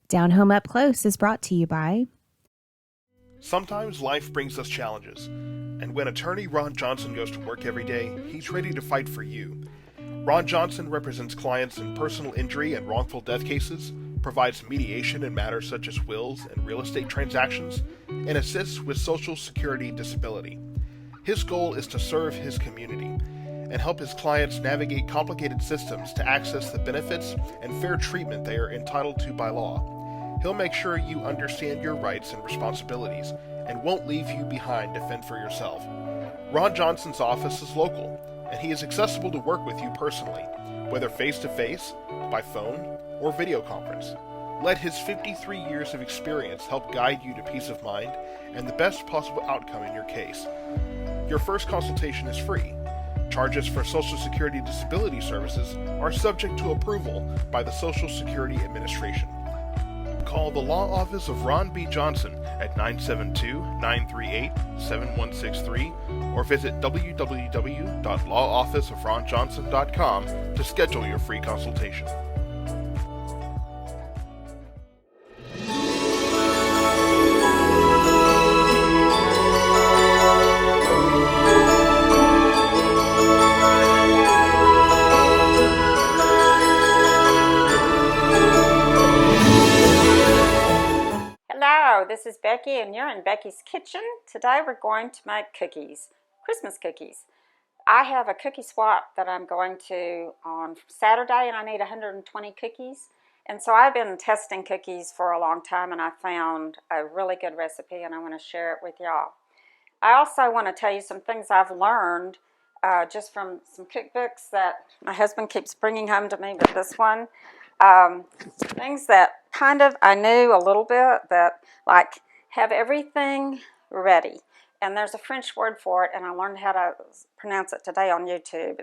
Down Home Up Close is brought to you by Sometimes life brings us challenges, and when attorney Ron Johnson goes to work every day, he's ready to fight for you. Ron Johnson represents clients in personal injury and wrongful death cases, provides mediation in matters such as wills and real estate transactions, and assists with Social Security disability. His goal is to serve his community and help his clients navigate complicated systems to access the benefits and fair treatment they are entitled to by law. He'll make sure you understand your rights and responsibilities and won't leave you behind to fend for yourself. Ron Johnson's office is local, and he is accessible to work with you personally, whether face to face, by phone, or video conference. Let his 53 years of experience help guide you to peace of mind and the best possible outcome in your case. Your first consultation is free. Charges for Social Security disability services are subject to approval by the Social Security Administration. Call the Law Office of Ron B. Johnson at 972-938-7163 or visit www.lawofficeofronjohnson.com to schedule your free consultation. Hello, this is Becky and you're in Becky's Kitchen. Today we're going to make cookies, Christmas cookies. I have a cookie swap that I'm going to on Saturday and I need 120 cookies. And so I've been testing cookies for a long time and I found a really good recipe and I want to share it with y'all. I also want to tell you some things I've learned just from some cookbooks that my husband keeps bringing home to me, but this one. Things that kind of I knew a little bit, that like have everything ready. And there's a French word for it, and I learned how to pronounce it today on YouTube.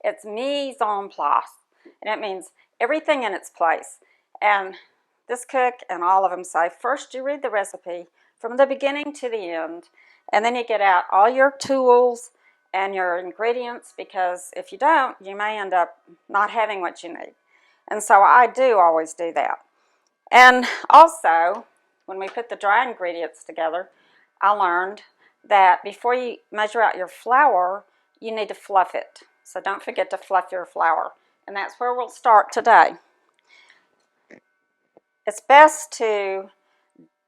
It's mise en place, and it means everything in its place. And this cook and all of them say, first you read the recipe from the beginning to the end, and then you get out all your tools and your ingredients, because if you don't, you may end up not having what you need. And so I do always do that. And also, when we put the dry ingredients together, I learned that before you measure out your flour, you need to fluff it. So don't forget to fluff your flour. And that's where we'll start today. It's best to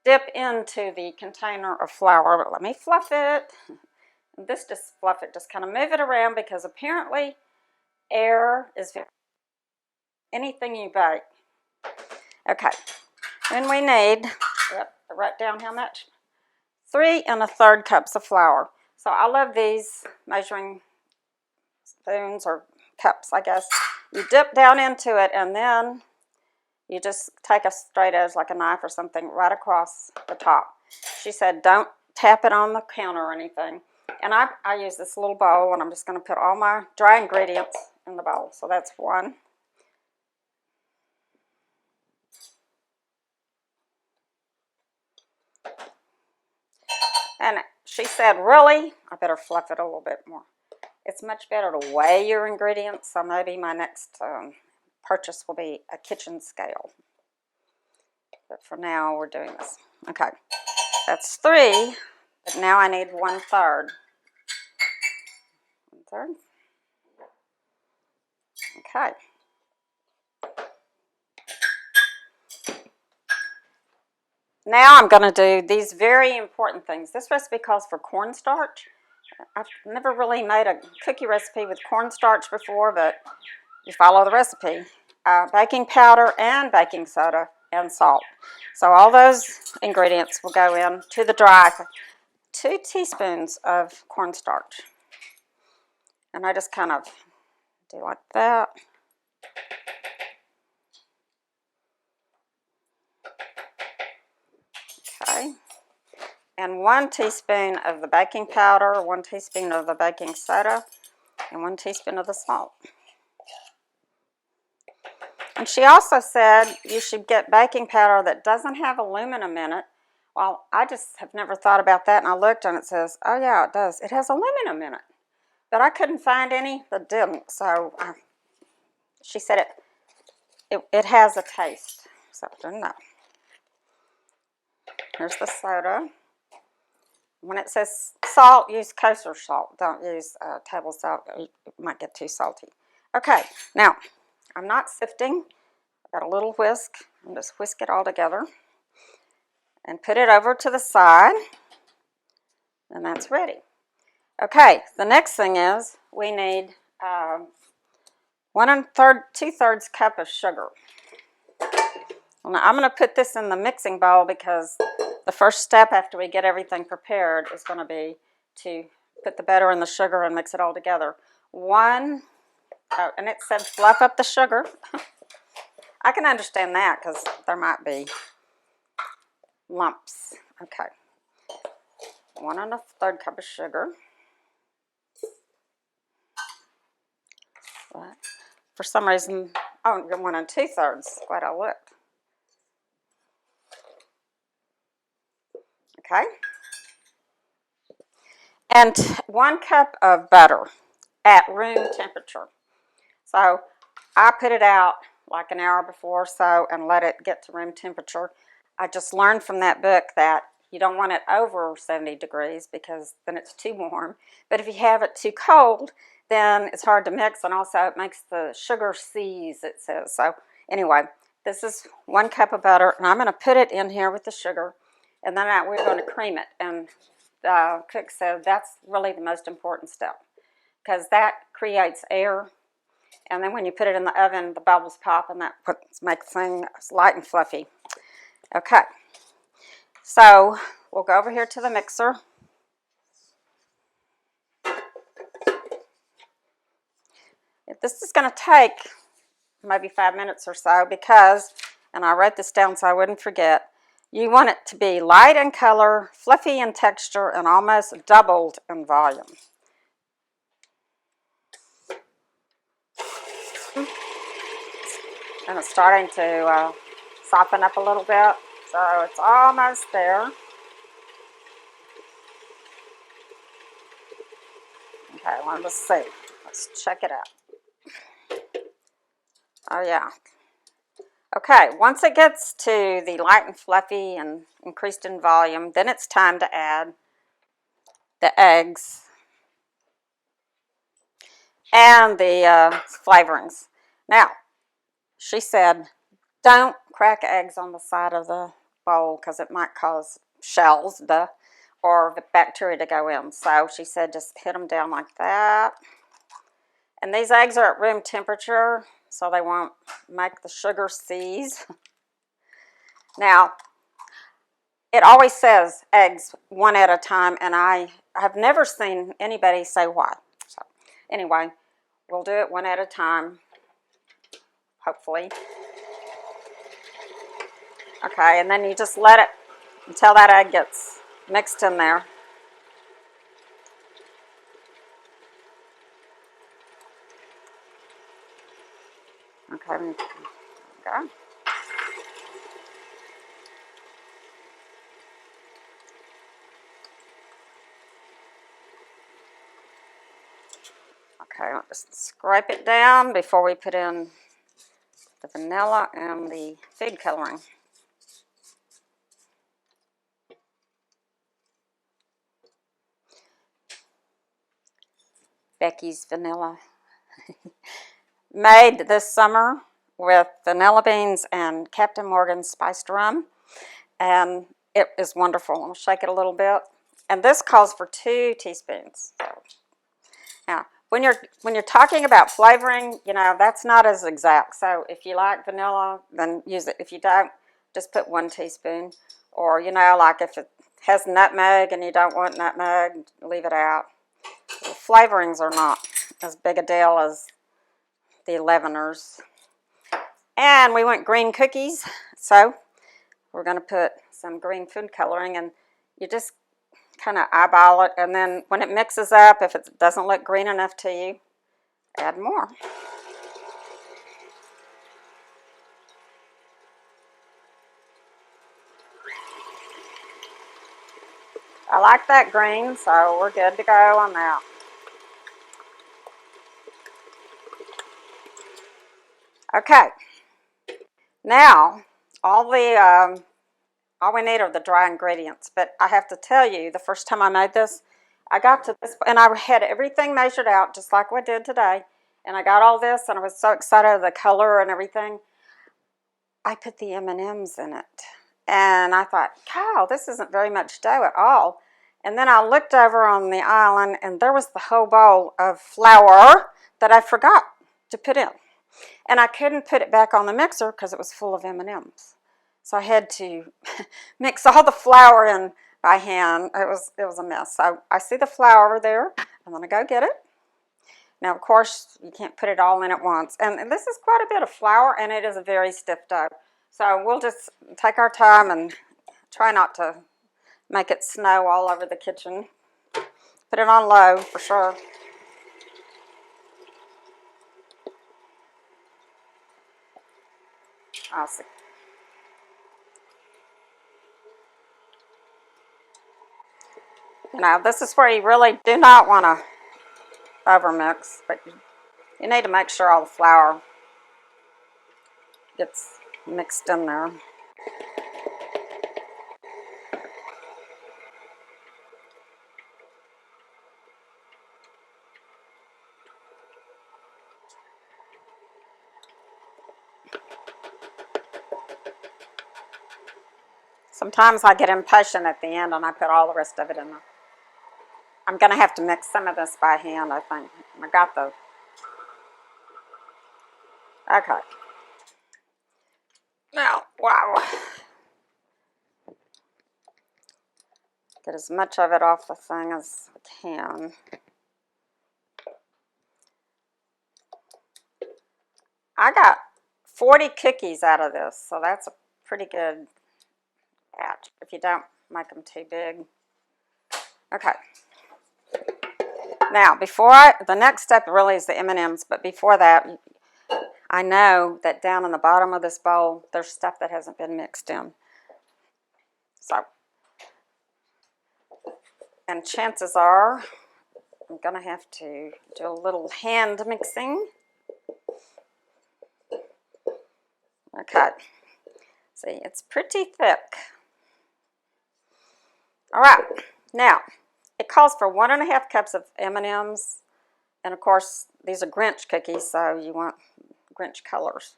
dip into the container of flour, but let me fluff it. Just fluff it, just kind of move it around, because apparently air is very anything you bake. Okay, then we need, I write down how much, 3 1/3 cups of flour. So I love these measuring spoons or cups, I guess. You dip down into it and then you just take a straight edge like a knife or something right across the top. She said don't tap it on the counter or anything. And I use this little bowl, and I'm just going to put all my dry ingredients in the bowl. So that's 1. And she said, really? I better fluff it a little bit more. It's much better to weigh your ingredients, so maybe my next purchase will be a kitchen scale. But for now, we're doing this. Okay, that's 3, but now I need 1/3. 1/3. Okay. Now I'm going to do these very important things. This recipe calls for cornstarch. I've never really made a cookie recipe with cornstarch before, but you follow the recipe. Baking powder and baking soda and salt. So all those ingredients will go in to the dry. 2 teaspoons of cornstarch. And I just kind of do like that. Okay, and 1 teaspoon of the baking powder, 1 teaspoon of the baking soda, and 1 teaspoon of the salt. And she also said you should get baking powder that doesn't have aluminum in it. Well, I just have never thought about that, and I looked and it says, oh yeah, it does. It has aluminum in it. But I couldn't find any that didn't, so she said it has a taste. except no. Here's the soda. When it says salt, use kosher salt. Don't use table salt. It might get too salty. Okay, now, I'm not sifting. I've got a little whisk. I'll just whisk it all together and put it over to the side, and that's ready. Okay, the next thing is we need 2/3 cup of sugar. Now, I'm going to put this in the mixing bowl because the first step after we get everything prepared is going to be to put the butter and the sugar and mix it all together. And it said fluff up the sugar. I can understand that because there might be lumps. Okay. 1 1/3 cup of sugar. But for some reason, 1 2/3. Glad I looked. Okay. And 1 cup of butter at room temperature. So I put it out like an hour before or so and let it get to room temperature. I just learned from that book that you don't want it over 70 degrees because then it's too warm. But if you have it too cold, then it's hard to mix, and also it makes the sugar seize, it says. So anyway, this is 1 cup of butter, and I'm going to put it in here with the sugar, and then we're going to cream it. And the cook said that's really the most important step because that creates air. And then when you put it in the oven, the bubbles pop, and that makes things light and fluffy. Okay, so we'll go over here to the mixer. This is going to take maybe 5 minutes or so because, and I wrote this down so I wouldn't forget, you want it to be light in color, fluffy in texture, and almost doubled in volume. And it's starting to soften up a little bit, so it's almost there. Okay, well, let's see. Let's check it out. Oh, yeah. Okay, once it gets to the light and fluffy and increased in volume, then it's time to add the eggs and the flavorings. Now, she said, don't crack eggs on the side of the bowl because it might cause shells or the bacteria to go in. So she said just hit them down like that. And these eggs are at room temperature, so they won't make the sugar seize. Now, it always says eggs 1 at a time, and I have never seen anybody say why. So anyway, we'll do it 1 at a time, hopefully. Okay, and then you just let it until that egg gets mixed in there. Okay, there we go. Okay, I'll just scrape it down before we put in the vanilla and the food coloring. Becky's vanilla. Made this summer with vanilla beans and Captain Morgan's spiced rum, and it is wonderful. I'll shake it a little bit, and this calls for 2 teaspoons. So, now, when you're talking about flavoring, you know, that's not as exact. So if you like vanilla, then use it. If you don't, just put 1 teaspoon. Or, you know, like if it has nutmeg and you don't want nutmeg, leave it out. The flavorings are not as big a deal as the leaveners. And we want green cookies, so we're going to put some green food coloring, and you just kind of eyeball it, and then when it mixes up, if it doesn't look green enough to you, add more. I like that green, so we're good to go on that. Okay, now all we need are the dry ingredients. But I have to tell you, the first time I made this, I got to this, and I had everything measured out just like we did today. And I got all this, and I was so excited of the color and everything. I put the M&Ms in it. And I thought, cow, this isn't very much dough at all. And then I looked over on the island, and there was the whole bowl of flour that I forgot to put in. And I couldn't put it back on the mixer because it was full of M&Ms. So I had to mix all the flour in by hand. It was a mess. So I see the flour over there. I'm going to go get it. Now, of course, you can't put it all in at once. And this is quite a bit of flour, and it is a very stiff dough. So we'll just take our time and try not to make it snow all over the kitchen. Put it on low for sure. I'll see. You know, this is where you really do not want to overmix, but you need to make sure all the flour gets mixed in there. Sometimes I get impatient at the end and I put all the rest of it in there. I'm going to have to mix some of this by hand, I think. I got the... Okay. Now, wow. Get as much of it off the thing as I can. I got 40 cookies out of this, so that's a pretty good batch if you don't make them too big. Okay. Now, the next step really is the M&Ms, but before that, I know that down in the bottom of this bowl, there's stuff that hasn't been mixed in. So, and chances are, I'm going to have to do a little hand mixing. Okay. See, it's pretty thick. All right. Now, it calls for 1.5 cups of M&Ms. And of course, these are Grinch cookies, so you want Grinch colors.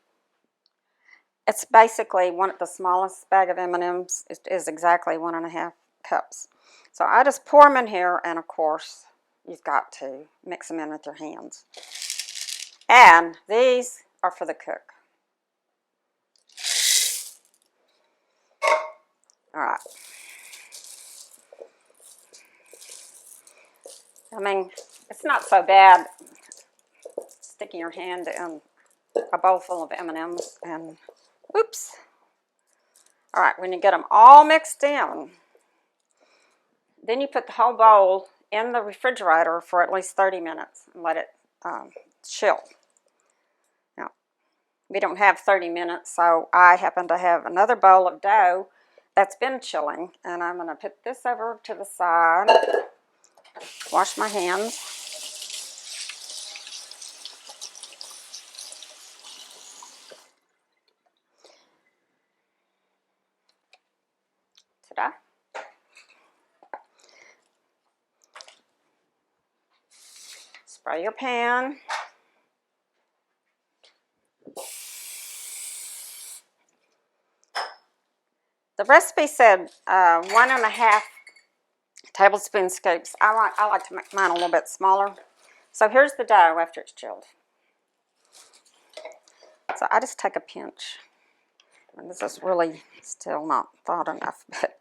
It's basically the smallest bag of M&Ms is exactly 1.5 cups. So I just pour them in here, and of course, you've got to mix them in with your hands. And these are for the cook. All right. I mean, it's not so bad sticking your hand in a bowl full of M&Ms and oops. All right, when you get them all mixed in, then you put the whole bowl in the refrigerator for at least 30 minutes and let it chill. Now, we don't have 30 minutes, so I happen to have another bowl of dough that's been chilling, and I'm going to put this over to the side, wash my hands. Ta-da. Spray your pan. The recipe said 1.5 tablespoon scoops. I like to make mine a little bit smaller. So here's the dough after it's chilled. So I just take a pinch. And this is really still not thawed enough, but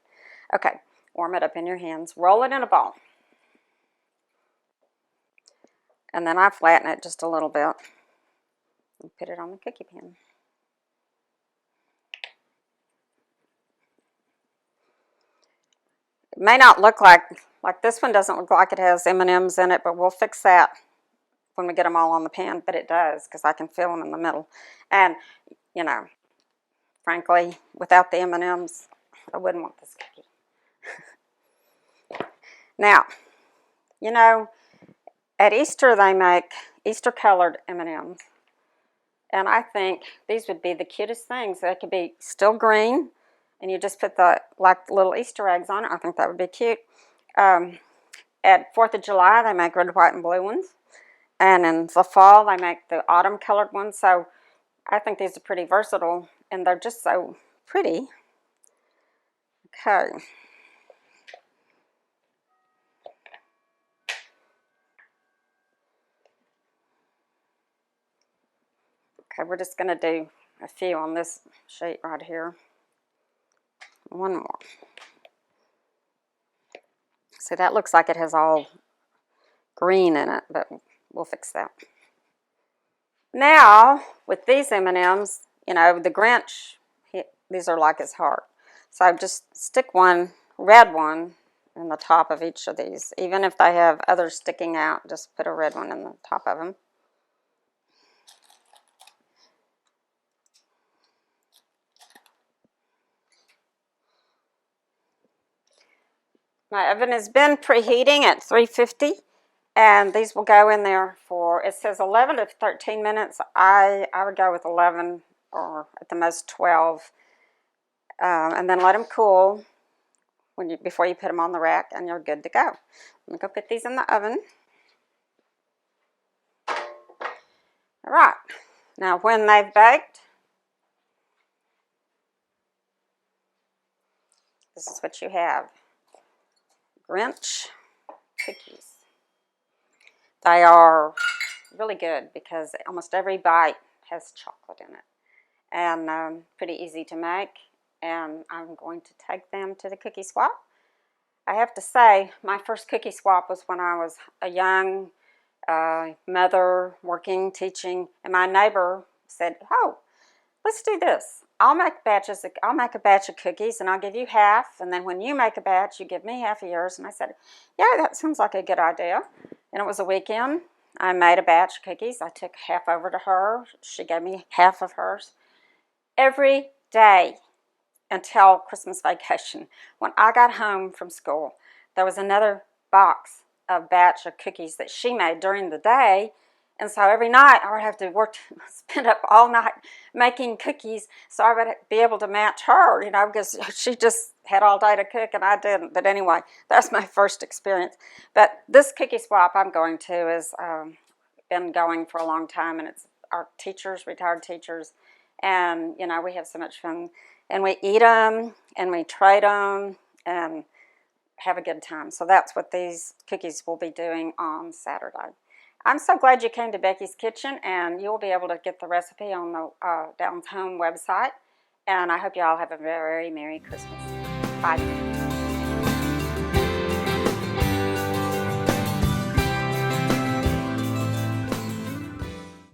okay. Warm it up in your hands. Roll it in a ball. And then I flatten it just a little bit and put it on the cookie pan. It may not look like this one doesn't look like it has M&Ms in it, but we'll fix that when we get them all on the pan. But it does, because I can feel them in the middle. And, you know, frankly, without the M&Ms, I wouldn't want this cookie. Now, you know, at Easter they make Easter colored M&Ms. And I think these would be the cutest things. They could be still green, and you just put the like little Easter eggs on it. I think that would be cute. At 4th of July, they make red, white, and blue ones. And in the fall, they make the autumn colored ones. So I think these are pretty versatile, and they're just so pretty. Okay. Okay, we're just going to do a few on this sheet right here. One more. See, that looks like it has all green in it, but we'll fix that. Now, with these M&Ms, you know, the Grinch, these are like his heart. So just stick one, red one, in the top of each of these. Even if they have others sticking out, just put a red one in the top of them. My oven has been preheating at 350, and these will go in there for, it says 11 to 13 minutes. I would go with 11 or at the most 12, and then let them cool before you put them on the rack, and you're good to go. I'm going to go put these in the oven. All right, now when they've baked, this is what you have. Grinch cookies. They are really good because almost every bite has chocolate in it, and pretty easy to make. And I'm going to take them to the cookie swap. I have to say, my first cookie swap was when I was a young mother working, teaching, and my neighbor said, "Oh, let's do this. I'll make a batch of cookies, and I'll give you half. And then when you make a batch, you give me half of yours." And I said, "Yeah, that sounds like a good idea." And it was a weekend. I made a batch of cookies. I took half over to her. She gave me half of hers. Every day until Christmas vacation, when I got home from school, there was another batch of cookies that she made during the day. And so every night I would have to spend up all night making cookies so I would be able to match her, you know, because she just had all day to cook and I didn't. But anyway, that's my first experience. But this cookie swap I'm going to has been going for a long time, and it's our teachers, retired teachers, and, you know, we have so much fun. And we eat them, and we trade them, and have a good time. So that's what these cookies will be doing on Saturday. I'm so glad you came to Becky's Kitchen, and you'll be able to get the recipe on the Downs Home website. And I hope you all have a very Merry Christmas. Bye.